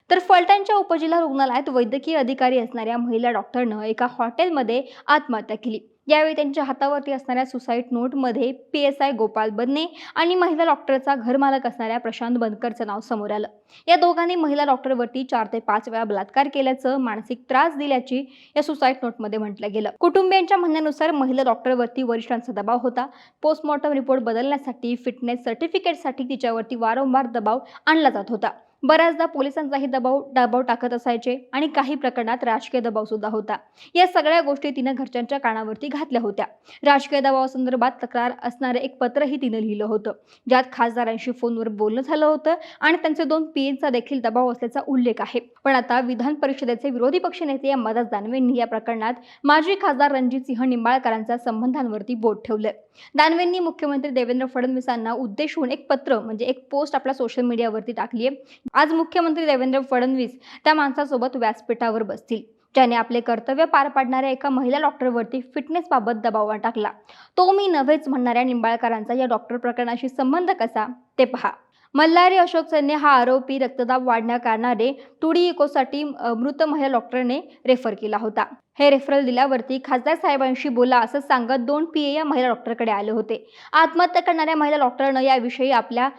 तर फलटणच्या उपजिल्हा रुग्णालयात वैद्यकीय अधिकारी असणाऱ्या महिला डॉक्टरनं एका हॉटेलमध्ये आत्महत्या केली। यावेळी त्यांच्या हातावरती असणाऱ्या सुसाईड नोटमध्ये PSI गोपाल बन्ने आणि महिला डॉक्टरचा घरमालक असणाऱ्या प्रशांत बनकरचं नाव समोर आलं। या दोघांनी महिला डॉक्टरवरती 4 ते 5 वेळा बलात्कार केल्याचं, मानसिक त्रास दिल्याची या सुसाईड नोटमध्ये म्हटलं गेलं। कुटुंबियांच्या म्हणण्यानुसार महिला डॉक्टरवरती वरिष्ठांचा दबाव होता। पोस्टमॉर्टम रिपोर्ट बदलण्यासाठी, फिटनेस सर्टिफिकेटसाठी तिच्यावरती वारंवार दबाव आणला जात होता। बऱ्याचदा पोलिसांचाही दबाव टाकत असायचे आणि काही प्रकरणात राजकीय दबाव सुद्धा होता। या सगळ्या गोष्टी तिने घरच्यांच्या कानावरती घातल्या होत्या। राजकीय दबावासंदर्भात तक्रार असणारे एक पत्रही तिने लिहिलं होतं, ज्यात खासदारांशी फोनवर बोलणं झालं होतं आणि त्यांचे 2 PAंचा देखील दबाव असल्याचा उल्लेख आहे। पण आता विधान परिषदेचे विरोधी पक्षनेते अंबादास दानवेंनी या प्रकरणात माजी खासदार रणजितसिंह निंबाळकरांच्या संबंधांवरती बोट ठेवलंय। दानवेंनी मुख्यमंत्री देवेंद्र फडणवीसांना उद्देशून एक पत्र म्हणजे एक पोस्ट आपल्या सोशल मीडियावरती टाकली आहे। आज मुख्यमंत्री देवेंद्र फडणवीस त्या माणसासोबत व्यासपीठावर बसतील, ज्याने आपले कर्तव्य पार पाडणाऱ्या एका महिला डॉक्टरवरती फिटनेसबाबत दबाव टाकला। तो मी नव्हेच म्हणणाऱ्या निंबाळकरांचा या डॉक्टर प्रकरणाशी संबंध कसा ते पहा। मल्हारी अशोक सन्ने हा आरोपी रक्तदाब वाढण्याकारणाने टुडी इकोसाठी मृत महिला डॉक्टरने रेफर केला होता। हे रेफरल दिल्यावरती खासदार साहेबांशी बोला असं सांगत 2 PA या महिला डॉक्टरकडे आले होते। आत्महत्या करणाऱ्या महिला डॉक्टरनं याविषयी आपल्या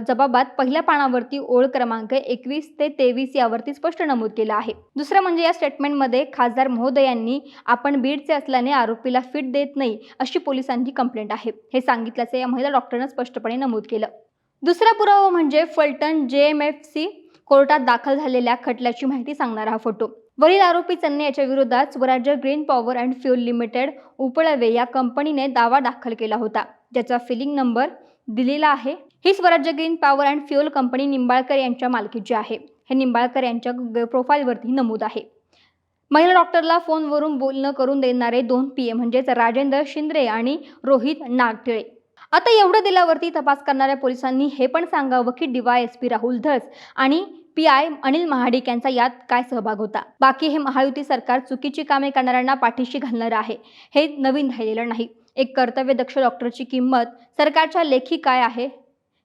जबाबात पहिल्या पानावरती ओळ क्रमांक 21 ते 23 यावरती स्पष्ट नमूद केलं आहे। दुसरं म्हणजे या स्टेटमेंटमध्ये खासदार महोदयांनी आपण बीडचे असल्याने आरोपीला फिट देत नाही अशी पोलिसांची कंप्लेंट आहे, हे सांगितल्याचे या महिला डॉक्टरनं स्पष्टपणे नमूद केलं। दुसरा पुरावा म्हणजे फलटण JMFC कोर्टात दाखल झालेल्या खटल्याची माहिती सांगणारा हा फोटो। वरील आरोपी चन्ने याच्या विरोधात Swarajya green power and fuel limited Upalwe या कंपनीने दावा दाखल केला होता, ज्याचा फिलिंग नंबर दिलेला आहे। ही स्वराज्य green power and fuel company Nimbalkar यांच्या मालकीची आहे, हे निंबाळकर यांच्या प्रोफाईलवरती नमूद आहे। महिला डॉक्टरला फोनवरून बोलणं करून देणारे 2 PA म्हणजेच राजेंद्र शिंदे आणि रोहित नागटिळे। आता एवढं दिल्यावरती तपास करणाऱ्या पोलिसांनी हे पण सांगावं की DYSP राहुल धस आणि PI अनिल महाडिक यांचा यात काय सहभाग होता। बाकी हे महायुती सरकार चुकीची कामे करणाऱ्यांना पाठीशी घालणार आहे, हे नवीन राहिलेलं नाही। एक कर्तव्यदक्ष डॉक्टरची किंमत सरकारच्या लेखी काय आहे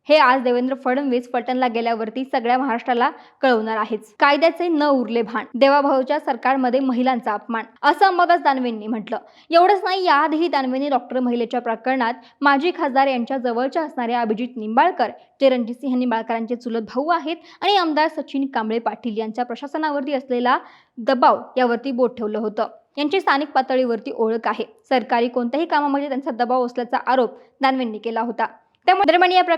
हे आज देवेंद्र फडणवीस फलटणला गेल्यावरती सगळ्या महाराष्ट्राला कळवणार आहेच। कायद्याचे न उरले भान, देवाभाऊच्या सरकारमध्ये महिलांचा अपमान, असं अंबादास दानवेंनी म्हटलं। एवढंच नाही, याआधीही दानवेंनी डॉक्टर महिलेच्या प्रकरणात माजी खासदार यांच्या जवळच्या असणाऱ्या अभिजित निंबाळकर, जे रणजितसिंह निंबाळकरांचे चुलत भाऊ आहेत, आणि आमदार सचिन कांबळे पाटील यांच्या प्रशासनावरती असलेला दबाव यावरती बोट ठेवलं होतं। यांची स्थानिक पातळीवरती ओळख आहे। सरकारी कोणत्याही कामामध्ये त्यांचा दबाव असल्याचा आरोप दानवेंनी केला होता। त्यामुळे